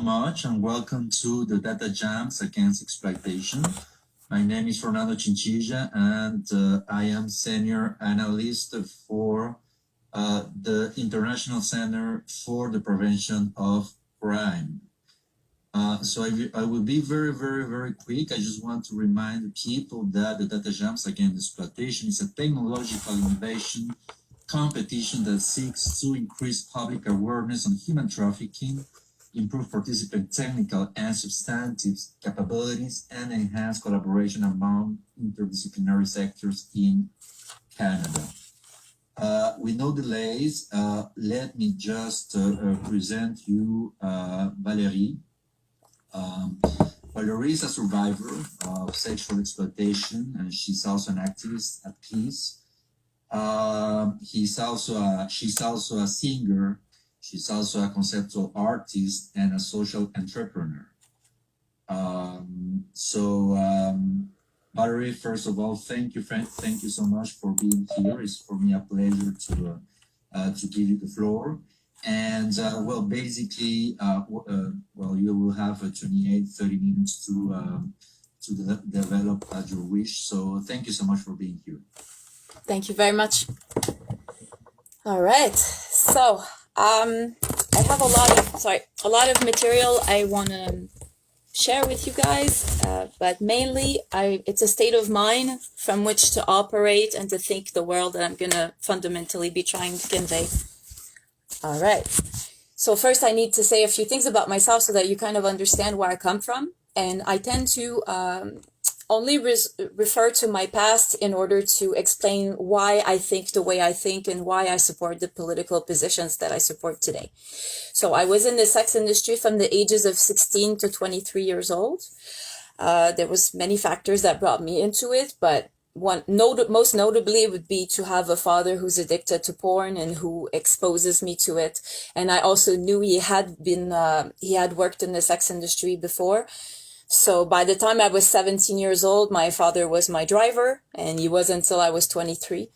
Much and welcome to the Datajams Against Exploitation. My name is Fernando Chinchilla and I am Senior Analyst for the International Center for the Prevention of Crime. So I will be very quick. I just want to remind people that the Datajams Against Exploitation is a technological innovation competition that seeks to increase public awareness on human trafficking, improve participant technical and substantive capabilities, and enhance collaboration among interdisciplinary sectors in Canada. With no delays, let me just present you Valérie. Valérie is a survivor of sexual exploitation, and she's also an activist at peace. She's also a singer. She's also a conceptual artist and a social entrepreneur. Valerie, first of all, thank you so much for being here. It's for me a pleasure to give you the floor. And basically, you will have 30 minutes to develop at your wish. So thank you so much for being here. Thank you very much. All right, so I have a lot of material I want to share with you guys, but mainly it's a state of mind from which to operate and to think the world that I'm going to fundamentally be trying to convey. All right, so first I need to say a few things about myself so that you kind of understand where I come from, and I tend to only refer to my past in order to explain why I think the way I think and why I support the political positions that I support today. So I was in the sex industry from the ages of 16 to 23 years old. There was many factors that brought me into it, but most notably would be to have a father who's addicted to porn and who exposes me to it. And I also knew he had worked in the sex industry before. So by the time I was 17 years old, my father was my driver, and he was until I was 23.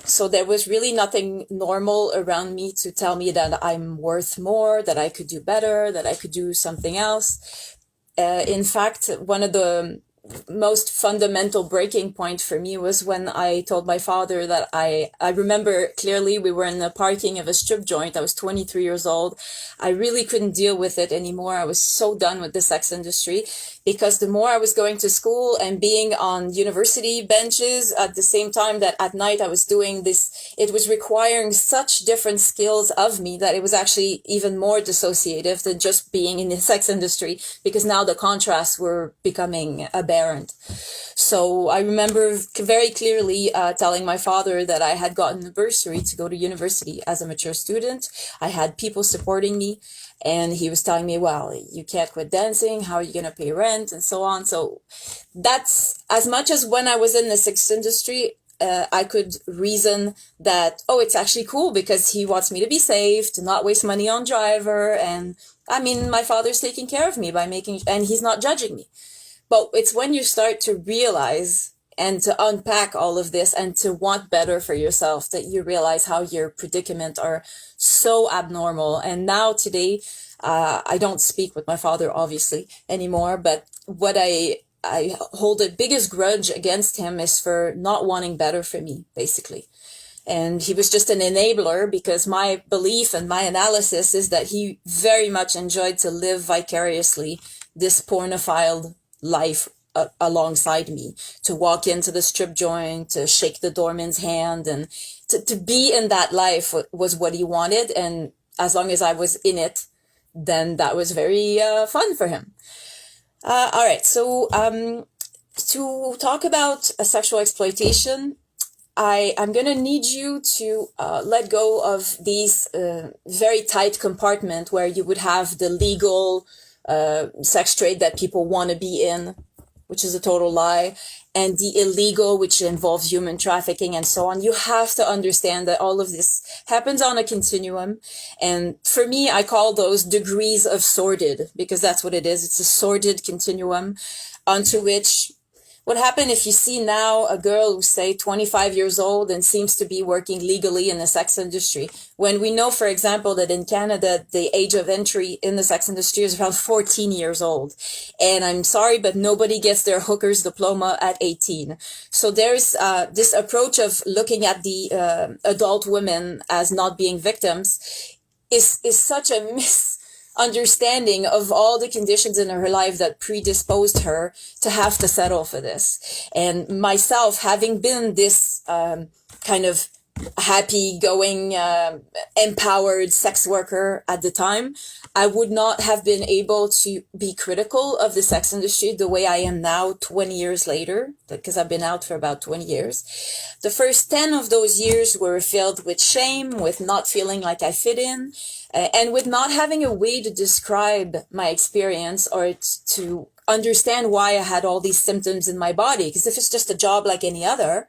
So there was really nothing normal around me to tell me that I'm worth more, that I could do better, that I could do something else. In fact, one of the most fundamental breaking point for me was when I told my father that I remember clearly we were in the parking of a strip joint. I was 23 years old. I really couldn't deal with it anymore. I was so done with the sex industry because the more I was going to school and being on university benches at the same time that at night I was doing this, it was requiring such different skills of me that it was actually even more dissociative than just being in the sex industry, because now the contrasts were becoming aberrant. So I remember very clearly telling my father that I had gotten a bursary to go to university as a mature student. I had people supporting me. And he was telling me, well, you can't quit dancing. How are you going to pay rent? And so on. So that's as much as when I was in the sex industry, I could reason that, oh, it's actually cool because he wants me to be safe, to not waste money on driver. And I mean, my father's taking care of me and he's not judging me. But it's when you start to realize and to unpack all of this and to want better for yourself that you realize how your predicament are so abnormal. And now today, I don't speak with my father obviously anymore, but what I hold the biggest grudge against him is for not wanting better for me, basically. And he was just an enabler, because my belief and my analysis is that he very much enjoyed to live vicariously this pornophile life alongside me, to walk into the strip joint, to shake the doorman's hand, and to be in that life was what he wanted. And as long as I was in it, then that was very fun for him. All right, so to talk about sexual exploitation, I'm going to need you to let go of these very tight compartment where you would have the legal sex trade that people want to be in, which is a total lie, and the illegal, which involves human trafficking and so on. You have to understand that all of this happens on a continuum. And for me, I call those degrees of sordid, because that's what it is. It's a sordid continuum onto which, what happened if you see now a girl who's, say, 25 years old and seems to be working legally in the sex industry, when we know, for example, that in Canada, the age of entry in the sex industry is around 14 years old. And I'm sorry, but nobody gets their hooker's diploma at 18. So there's this approach of looking at the adult women as not being victims is such a misunderstanding of all the conditions in her life that predisposed her to have to settle for this. And myself, having been this kind of happy-going, empowered sex worker at the time, I would not have been able to be critical of the sex industry the way I am now 20 years later, because I've been out for about 20 years. The first 10 of those years were filled with shame, with not feeling like I fit in, and with not having a way to describe my experience or to understand why I had all these symptoms in my body. Because if it's just a job like any other,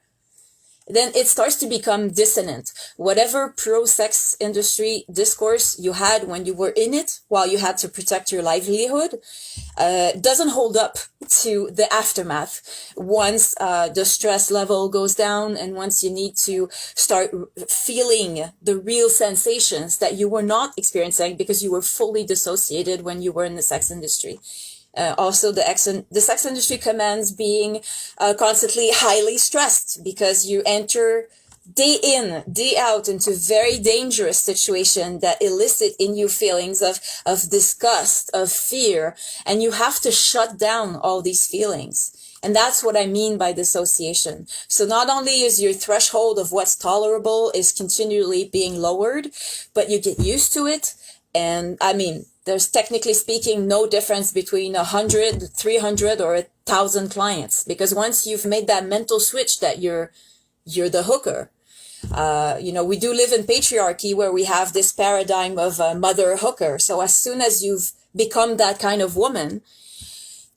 then it starts to become dissonant. Whatever pro-sex industry discourse you had when you were in it, while you had to protect your livelihood, doesn't hold up to the aftermath. Once the stress level goes down and once you need to start feeling the real sensations that you were not experiencing because you were fully dissociated when you were in the sex industry. Also, the sex industry commands being constantly highly stressed because you enter day in, day out into very dangerous situations that elicit in you feelings of disgust, of fear, and you have to shut down all these feelings. And that's what I mean by dissociation. So not only is your threshold of what's tolerable is continually being lowered, but you get used to it. And I mean, there's technically speaking no difference between 100, 300 or 1,000 clients, because once you've made that mental switch that you're the hooker, we do live in patriarchy where we have this paradigm of a mother hooker. So as soon as you've become that kind of woman,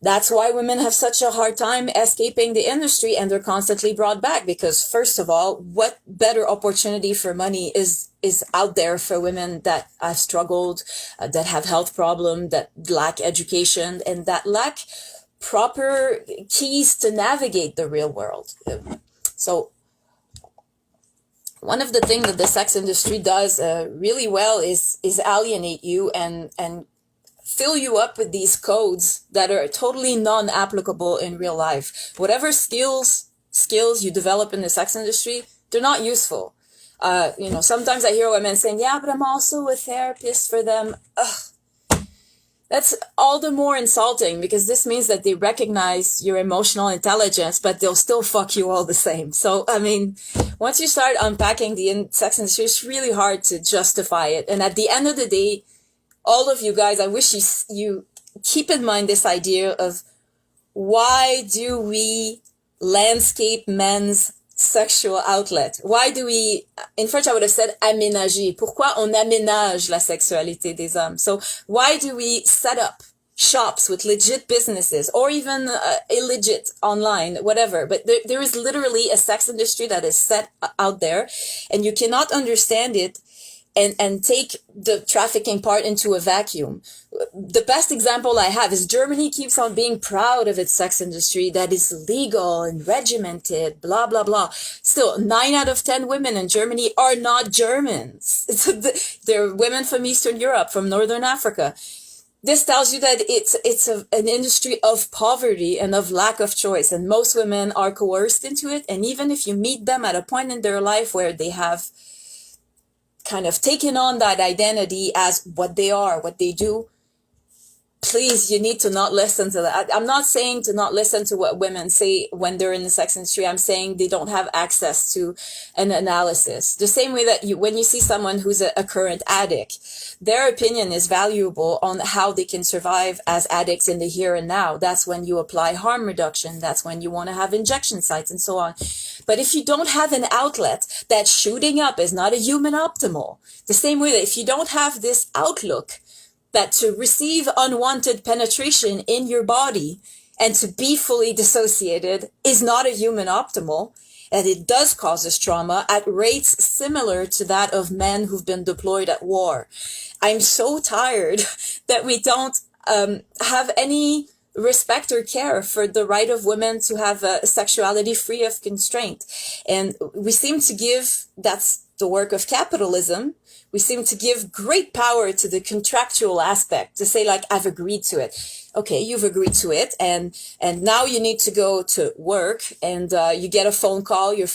that's why women have such a hard time escaping the industry, and they're constantly brought back because, first of all, what better opportunity for money is out there for women that have struggled, that have health problems, that lack education, and that lack proper keys to navigate the real world. So one of the things that the sex industry does really well is alienate you and fill you up with these codes that are totally non-applicable in real life. Whatever skills you develop in the sex industry, they're not useful. Sometimes I hear women saying, yeah, but I'm also a therapist for them. Ugh. That's all the more insulting because this means that they recognize your emotional intelligence, but they'll still fuck you all the same. So, I mean, once you start unpacking the sex industry, it's really hard to justify it. And at the end of the day, all of you guys, I wish you keep in mind this idea of why do we landscape men's sexual outlet? Why do we, in French I would have said aménager. Pourquoi on aménage la sexualité des hommes? So why do we set up shops with legit businesses or even illegit online, whatever? But there is literally a sex industry that is set out there, and you cannot understand it and take the trafficking part into a vacuum. The best example I have is Germany keeps on being proud of its sex industry that is legal and regimented, blah, blah, blah. Still, 9 out of 10 women in Germany are not Germans. They're women from Eastern Europe, from Northern Africa. This tells you that it's an industry of poverty and of lack of choice, and most women are coerced into it. And even if you meet them at a point in their life where they have kind of taken on that identity as what they are, what they do, please, you need to not listen to that. I'm not saying to not listen to what women say when they're in the sex industry. I'm saying they don't have access to an analysis. The same way that when you see someone who's a current addict, their opinion is valuable on how they can survive as addicts in the here and now. That's when you apply harm reduction. That's when you want to have injection sites and so on. But if you don't have an outlet, that shooting up is not a human optimal. The same way that if you don't have this outlook that to receive unwanted penetration in your body and to be fully dissociated is not a human optimal, and it does cause us trauma at rates similar to that of men who've been deployed at war. I'm so tired that we don't have any respect or care for the right of women to have a sexuality free of constraint. And we seem to give, that's the work of capitalism, we seem to give great power to the contractual aspect, to say like, I've agreed to it. Okay, you've agreed to it, and now you need to go to work, and you get a phone call, your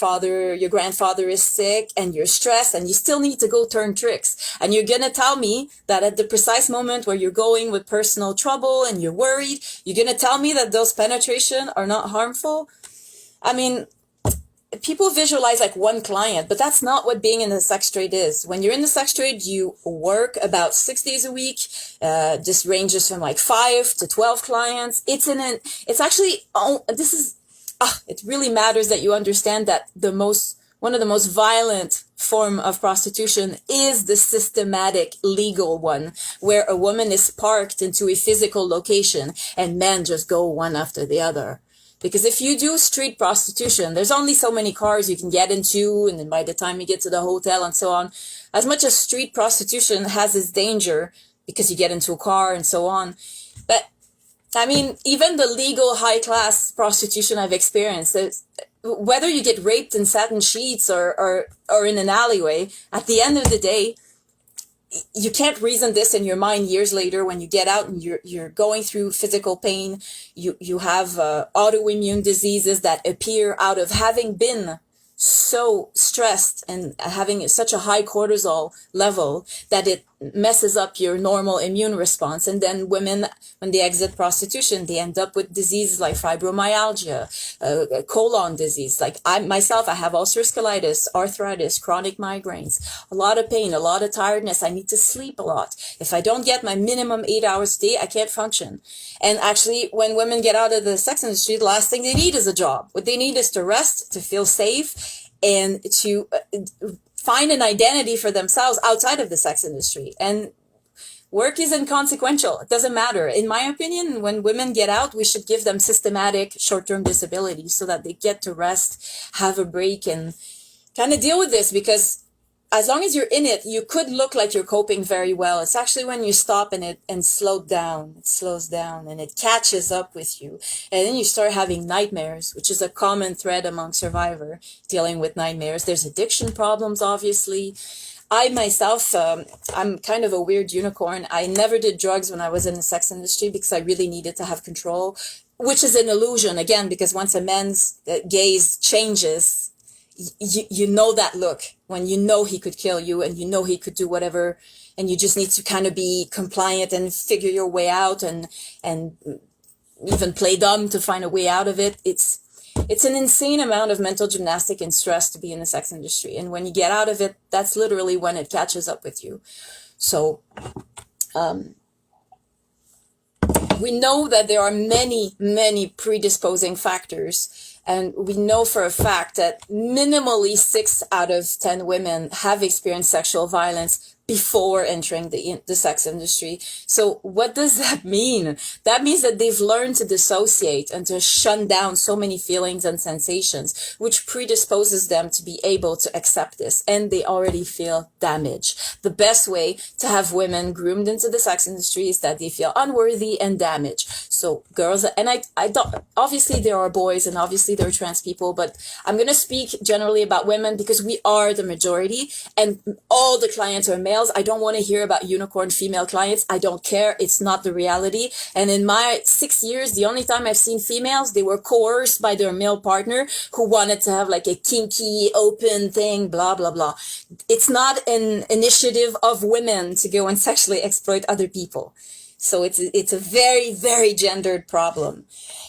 grandfather is sick, and you're stressed, and you still need to go turn tricks. And you're gonna tell me that at the precise moment where you're going with personal trouble and you're worried, you're gonna tell me that those penetration are not harmful? I mean, people visualize like one client, but that's not what being in the sex trade is. When you're in the sex trade, you work about 6 days a week. This ranges from like 5 to 12 clients. It really matters that you understand that one of the most violent form of prostitution is the systematic legal one, where a woman is parked into a physical location and men just go one after the other. Because if you do street prostitution, there's only so many cars you can get into, and then by the time you get to the hotel and so on, as much as street prostitution has its danger because you get into a car and so on. But I mean, even the legal high class prostitution I've experienced, whether you get raped in satin sheets or in an alleyway, at the end of the day, you can't reason this in your mind years later when you get out and you're going through physical pain. You have autoimmune diseases that appear out of having been so stressed and having such a high cortisol level that it messes up your normal immune response. And then women, when they exit prostitution, they end up with diseases like fibromyalgia, colon disease. Like I have ulcerative colitis, arthritis, chronic migraines, a lot of pain, a lot of tiredness. I need to sleep a lot. If I don't get my minimum 8 hours a day, I can't function. And actually, when women get out of the sex industry, the last thing they need is a job. What they need is to rest, to feel safe, and to find an identity for themselves outside of the sex industry. And work is inconsequential. It doesn't matter. In my opinion, when women get out, we should give them systematic short-term disability so that they get to rest, have a break, and kind of deal with this. Because as long as you're in it, you could look like you're coping very well. It's actually when you stop and slow down, it slows down and it catches up with you. And then you start having nightmares, which is a common thread among survivors dealing with nightmares. There's addiction problems, obviously. I myself, I'm kind of a weird unicorn. I never did drugs when I was in the sex industry because I really needed to have control, which is an illusion, again, because once a man's gaze changes, you know that look when you know he could kill you and you know he could do whatever, and you just need to kind of be compliant and figure your way out and even play dumb to find a way out of it. It's an insane amount of mental gymnastic and stress to be in the sex industry. And when you get out of it, that's literally when it catches up with you. So, we know that there are many, many predisposing factors. And we know for a fact that minimally 6 out of 10 women have experienced sexual violence before entering the sex industry. So what does that mean? That means that they've learned to dissociate and to shun down so many feelings and sensations, which predisposes them to be able to accept this. And they already feel damaged. The best way to have women groomed into the sex industry is that they feel unworthy and damaged. So girls, and I don't, obviously there are boys and obviously there are trans people, but I'm going to speak generally about women because we are the majority and all the clients are male. I don't want to hear about unicorn female clients. I don't care. It's not the reality. And in my 6 years, the only time I've seen females, they were coerced by their male partner who wanted to have like a kinky, open thing, blah, blah, blah. It's not an initiative of women to go and sexually exploit other people. So it's a very, very gendered problem.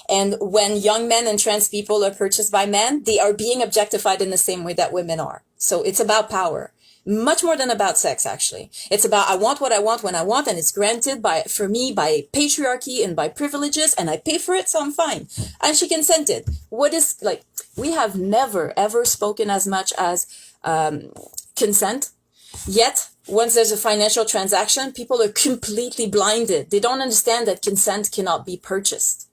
And when young men and trans people are purchased by men, they are being objectified in the same way that women are. So it's about power. Much more than about sex, actually. It's about I want what I want when I want, and it's granted for me by patriarchy and by privileges, and I pay for it, so I'm fine. And she consented. We have never, ever spoken as much as consent. Yet, once there's a financial transaction, people are completely blinded. They don't understand that consent cannot be purchased.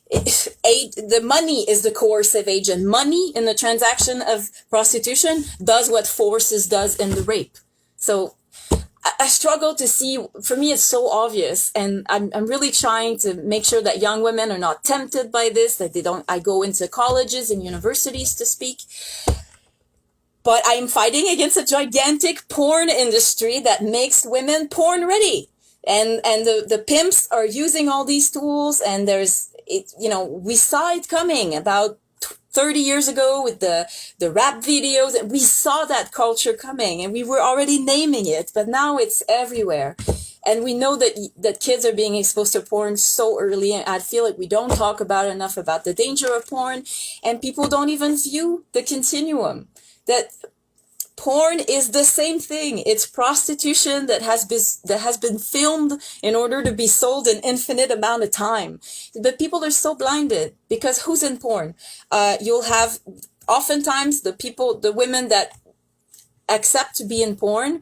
The money is the coercive agent. Money in the transaction of prostitution does what forces does in the rape. So I struggle to see, for me, it's so obvious. And I'm really trying to make sure that young women are not tempted by this, that they don't, I go into colleges and universities to speak. But I'm fighting against a gigantic porn industry that makes women porn ready. And the pimps are using all these tools, and we saw it coming about 30 years ago with the rap videos, and we saw that culture coming, and we were already naming it, but now it's everywhere. And we know that kids are being exposed to porn so early, and I feel like we don't talk about enough about the danger of porn, and people don't even view the continuum. That porn is the same thing. It's prostitution that has been filmed in order to be sold an infinite amount of time. But people are so blinded because who's in porn? You'll have oftentimes the women that accept to be in porn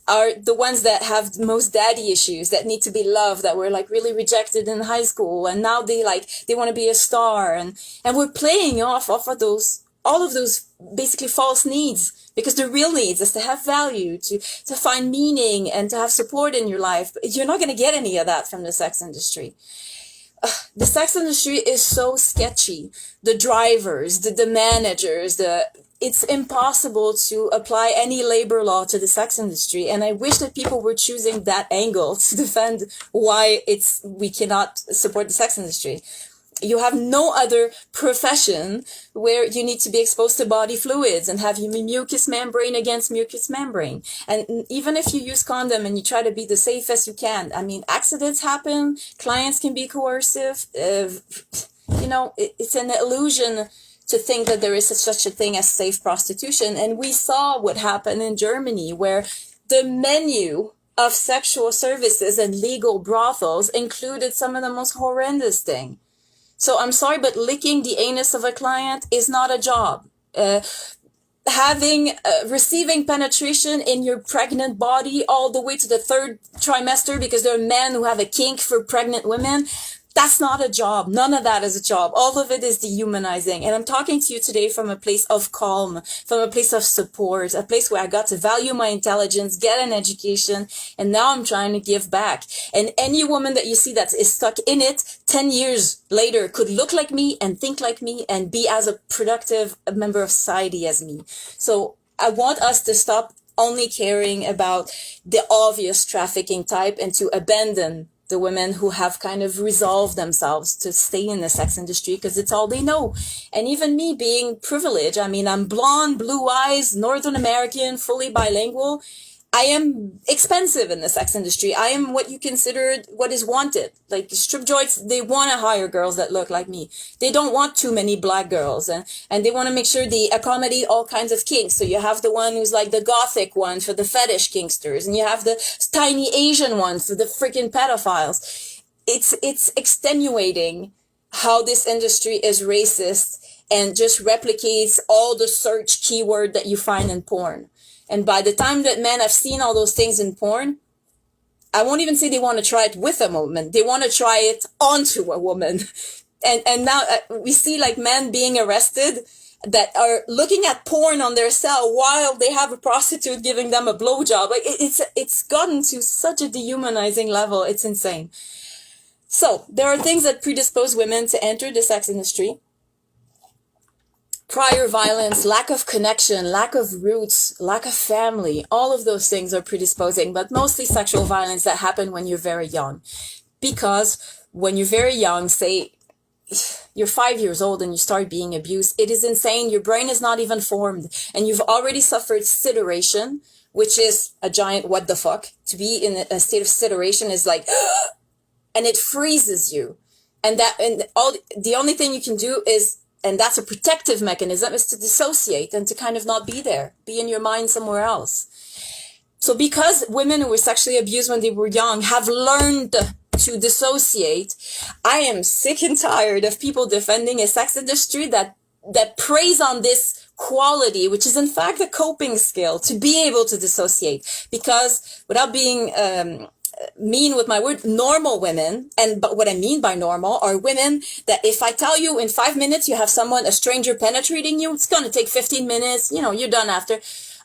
are the ones that have the most daddy issues, that need to be loved, that were like really rejected in high school, and now they want to be a star, and we're playing off of all of those basically false needs. Because the real needs is to have value, to find meaning, and to have support in your life. But you're not going to get any of that from the sex industry. The sex industry is so sketchy. The drivers, the managers, it's impossible to apply any labor law to the sex industry. And I wish that people were choosing that angle to defend why we cannot support the sex industry. You have no other profession where you need to be exposed to body fluids and have your mucous membrane against mucous membrane. And even if you use condom and you try to be the safest you can, I mean, accidents happen, clients can be coercive. It's an illusion to think that there is such a thing as safe prostitution. And we saw what happened in Germany, where the menu of sexual services and legal brothels included some of the most horrendous things. So I'm sorry, but licking the anus of a client is not a job. Receiving penetration in your pregnant body all the way to the 3rd trimester, because there are men who have a kink for pregnant women, that's not a job. None of that is a job. All of it is dehumanizing. And I'm talking to you today from a place of calm, from a place of support, a place where I got to value my intelligence, get an education, and now I'm trying to give back. And any woman that you see that is stuck in it 10 years later could look like me and think like me and be as a productive member of society as me. So I want us to stop only caring about the obvious trafficking type and to abandon the women who have kind of resolved themselves to stay in the sex industry because it's all they know. And even me being privileged, I mean, I'm blonde, blue eyes, Northern American, fully bilingual. I am expensive in the sex industry. I am what you consider what is wanted. Like strip joints, they want to hire girls that look like me. They don't want too many black girls, and they want to make sure they accommodate all kinds of kinks. So you have the one who's like the gothic one for the fetish kinksters, and you have the tiny Asian one for the freaking pedophiles. It's extenuating how this industry is racist and just replicates all the search keyword that you find in porn. And by the time that men have seen all those things in porn, I won't even say they want to try it with a woman. They want to try it onto a woman. And now we see like men being arrested that are looking at porn on their cell while they have a prostitute giving them a blowjob. Like it's gotten to such a dehumanizing level. It's insane. So there are things that predispose women to enter the sex industry. Prior violence, lack of connection, lack of roots, lack of family, all of those things are predisposing, but mostly sexual violence that happen when you're very young. Because when you're very young, say you're 5 years old and you start being abused, it is insane. Your brain is not even formed and you've already suffered sideration, which is a giant what the fuck. To be in a state of sideration is like, and it freezes you. And the only thing you can do is, and that's a protective mechanism, is to dissociate and to kind of not be there, be in your mind somewhere else. So because women who were sexually abused when they were young have learned to dissociate, I am sick and tired of people defending a sex industry that preys on this quality, which is in fact a coping skill, to be able to dissociate. Because without being mean with my word, normal women, but what I mean by normal are women that if I tell you in 5 minutes you have a stranger penetrating you, it's going to take 15 minutes, you're done after.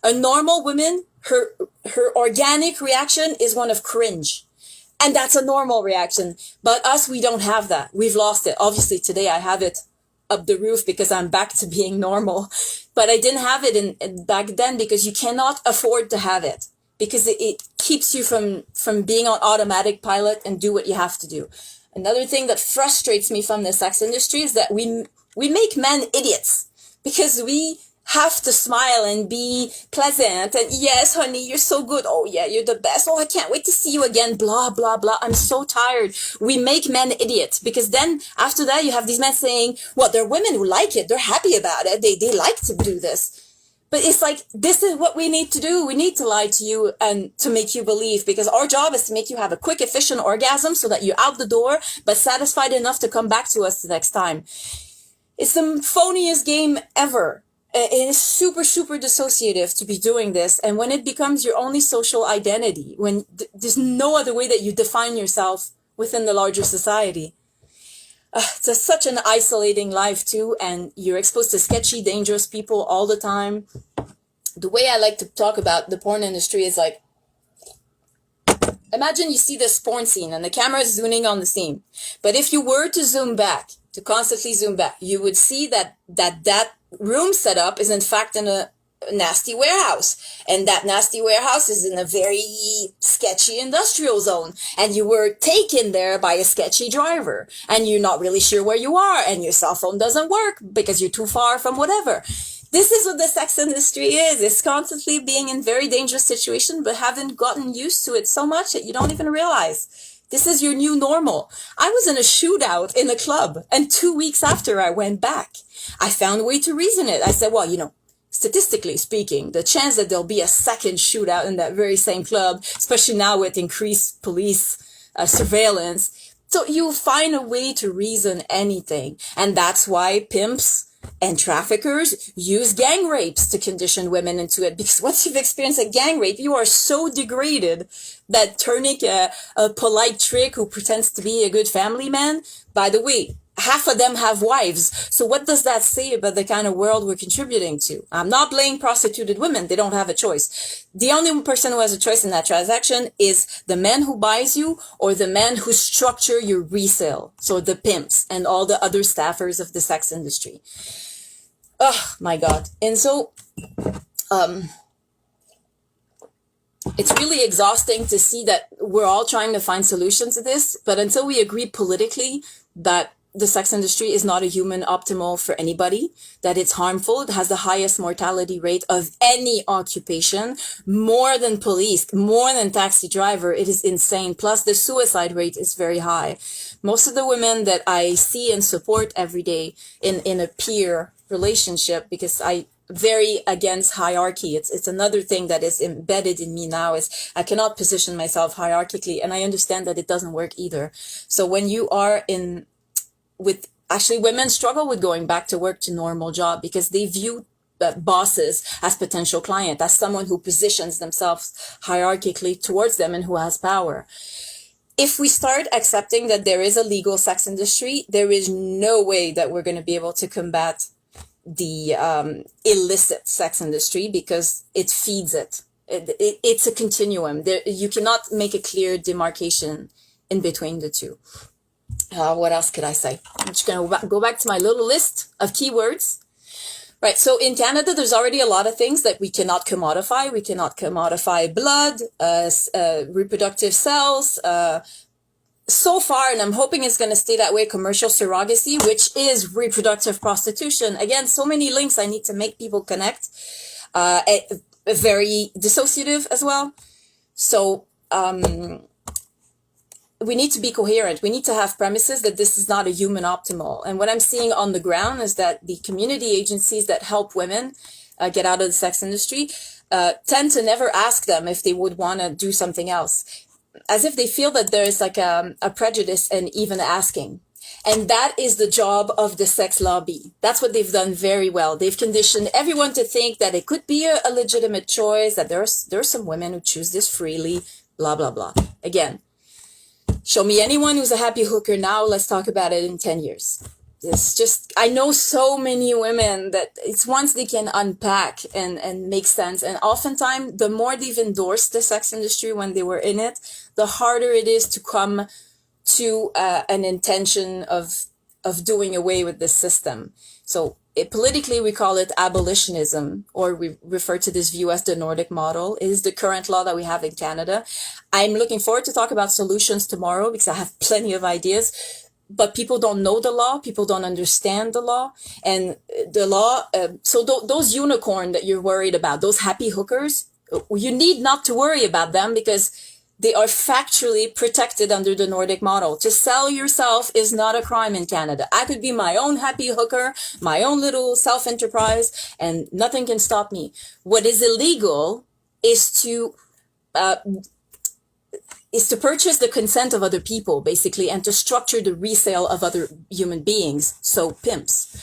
A normal woman, her organic reaction is one of cringe. And that's a normal reaction. But us, we don't have that. We've lost it. Obviously, today I have it up the roof because I'm back to being normal. But I didn't have it in back then because you cannot afford to have it. Because it keeps you from being on automatic pilot and do what you have to do. Another thing that frustrates me from the sex industry is that we make men idiots. Because we have to smile and be pleasant and yes, honey, you're so good. Oh yeah, you're the best. Oh, I can't wait to see you again. Blah, blah, blah. I'm so tired. We make men idiots because then after that you have these men saying, well, there are women who like it. They're happy about it. They like to do this. But it's like, this is what we need to do. We need to lie to you and to make you believe because our job is to make you have a quick, efficient orgasm so that you're out the door, but satisfied enough to come back to us the next time. It's the phoniest game ever. It is super, super dissociative to be doing this. And when it becomes your only social identity, when there's no other way that you define yourself within the larger society, it's such an isolating life too. And you're exposed to sketchy, dangerous people all the time. The way I like to talk about the porn industry is like, imagine you see this porn scene and the camera is zooming on the scene. But if you were to zoom back, to constantly zoom back, you would see that room setup is in fact in a nasty warehouse. And that nasty warehouse is in a very sketchy industrial zone. And you were taken there by a sketchy driver. And you're not really sure where you are. And your cell phone doesn't work because you're too far from whatever. This is what the sex industry is. It's constantly being in very dangerous situations, but haven't gotten used to it so much that you don't even realize. This is your new normal. I was in a shootout in a club, and 2 weeks after I went back, I found a way to reason it. I said, well, statistically speaking, the chance that there'll be a second shootout in that very same club, especially now with increased police surveillance. So you find a way to reason anything. And that's why pimps and traffickers use gang rapes to condition women into it. Because once you've experienced a gang rape, you are so degraded that turning a polite trick who pretends to be a good family man, by the way, half of them have wives. So what does that say about the kind of world we're contributing to? I'm not blaming prostituted women. They don't have a choice. The only person who has a choice in that transaction is the man who buys you or the man who structure your resale. So the pimps and all the other staffers of the sex industry. Oh my God. And so, it's really exhausting to see that we're all trying to find solutions to this, but until we agree politically that the sex industry is not a human optimal for anybody, that it's harmful, it has the highest mortality rate of any occupation, more than police, more than taxi driver, it is insane. Plus the suicide rate is very high. Most of the women that I see and support every day in a peer relationship, because I very against hierarchy. It's another thing that is embedded in me now is I cannot position myself hierarchically, and I understand that it doesn't work either. So when you are actually women struggle with going back to work to normal job because they view bosses as potential client, as someone who positions themselves hierarchically towards them and who has power. If we start accepting that there is a legal sex industry, there is no way that we're going to be able to combat the illicit sex industry because it feeds it. It's a continuum. You cannot make a clear demarcation in between the two. What else could I say? I'm just going to go back to my little list of keywords. Right. So in Canada, there's already a lot of things that we cannot commodify. We cannot commodify blood, reproductive cells, so far, and I'm hoping it's going to stay that way, commercial surrogacy, which is reproductive prostitution. Again, so many links I need to make people connect. Very dissociative as well. So, we need to be coherent. We need to have premises that this is not a human optimal. And what I'm seeing on the ground is that the community agencies that help women get out of the sex industry tend to never ask them if they would want to do something else, as if they feel that there is like a prejudice in even asking. And that is the job of the sex lobby. That's what they've done very well. They've conditioned everyone to think that it could be a legitimate choice, that there are some women who choose this freely, blah, blah, blah. Again, show me anyone who's a happy hooker now. Let's talk about it in 10 years. it's just, I know so many women that it's once they can unpack and make sense. And oftentimes, the more they've endorsed the sex industry when they were in it, the harder it is to come to an intention of doing away with this system. So politically, we call it abolitionism, or we refer to this view as the Nordic model. It is the current law that we have in Canada. I'm looking forward to talk about solutions tomorrow because I have plenty of ideas. But people don't know the law. People don't understand the law. And the law, so those unicorn that you're worried about, those happy hookers, you need not to worry about them because they are factually protected under the Nordic model. To sell yourself is not a crime in Canada. I could be my own happy hooker, my own little self-enterprise, and nothing can stop me. What is illegal is to purchase the consent of other people, basically, and to structure the resale of other human beings. So pimps.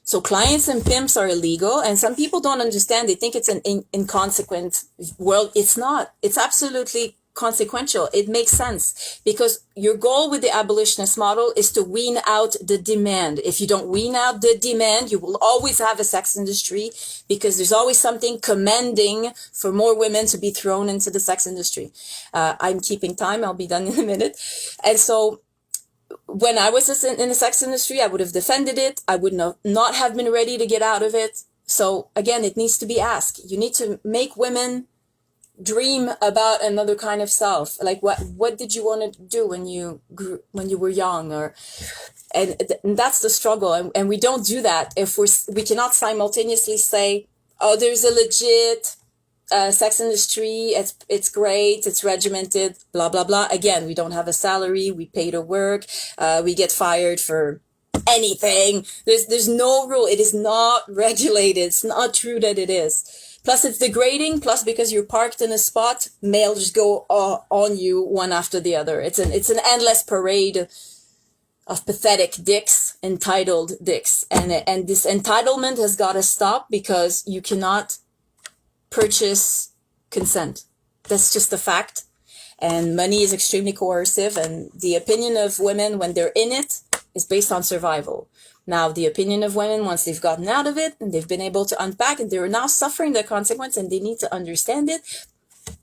So clients and pimps are illegal, and some people don't understand. They think it's an inconsequent world. It's not. It's absolutely consequential. It makes sense because your goal with the abolitionist model is to wean out the demand. If you don't wean out the demand, you will always have a sex industry because there's always something commanding for more women to be thrown into the sex industry. I'm keeping time. I'll be done in a minute. And so when I was in the sex industry, I would have defended it. I would not have been ready to get out of it. So again, it needs to be asked. You need to make women dream about another kind of self. Like what did you want to do when you were young? And that's the struggle. And we don't do that if we cannot simultaneously say, oh, there's a legit sex industry. It's great. It's regimented, blah, blah, blah. Again, we don't have a salary. We pay to work. We get fired for anything. There's no rule. It is not regulated. It's not true that it is. Plus, it's degrading. Plus, because you're parked in a spot, males just go on you one after the other. It's an endless parade of pathetic dicks, entitled dicks, and this entitlement has got to stop because you cannot purchase consent. That's just a fact. And money is extremely coercive, and the opinion of women when they're in it is based on survival. Now, the opinion of women, once they've gotten out of it and they've been able to unpack and they're now suffering the consequence and they need to understand it,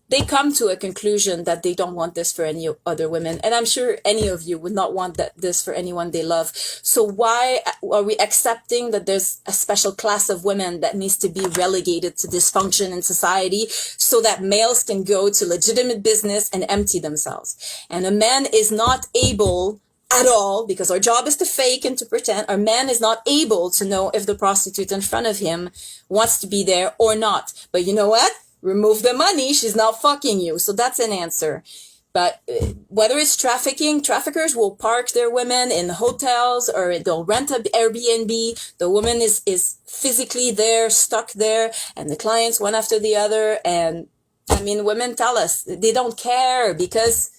they come to a conclusion that they don't want this for any other women. And I'm sure any of you would not want this for anyone they love. So why are we accepting that there's a special class of women that needs to be relegated to dysfunction in society so that males can go to legitimate business and empty themselves? And a man is not able at all, because our job is to fake and to pretend. Our man is not able to know if the prostitute in front of him wants to be there or not. But you know what? Remove the money. She's not fucking you. So that's an answer. But whether it's trafficking, traffickers will park their women in hotels or they'll rent an Airbnb. The woman is physically there, stuck there, and the clients one after the other. And I mean, women tell us they don't care because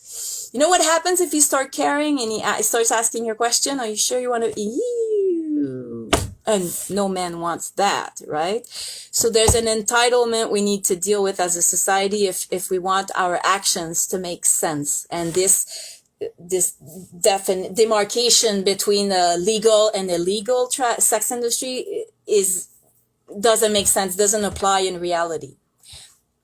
you know what happens if you start caring and he starts asking your question? Are you sure you want to? Ew. And no man wants that, right? So there's an entitlement we need to deal with as a society if we want our actions to make sense. And this demarcation between the legal and illegal sex industry doesn't make sense, doesn't apply in reality.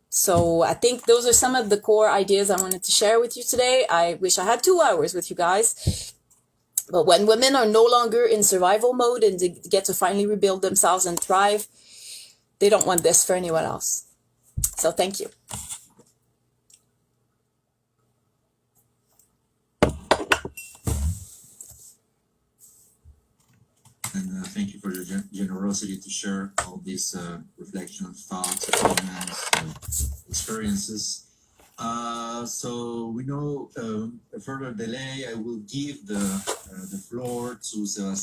So I think those are some of the core ideas I wanted to share with you today. I wish I had 2 hours with you guys. But when women are no longer in survival mode and they get to finally rebuild themselves and thrive, they don't want this for anyone else. So thank you. And thank you for your generosity to share all these reflections, thoughts, opinions, experiences. So we know a further delay, I will give the floor to Sebastian.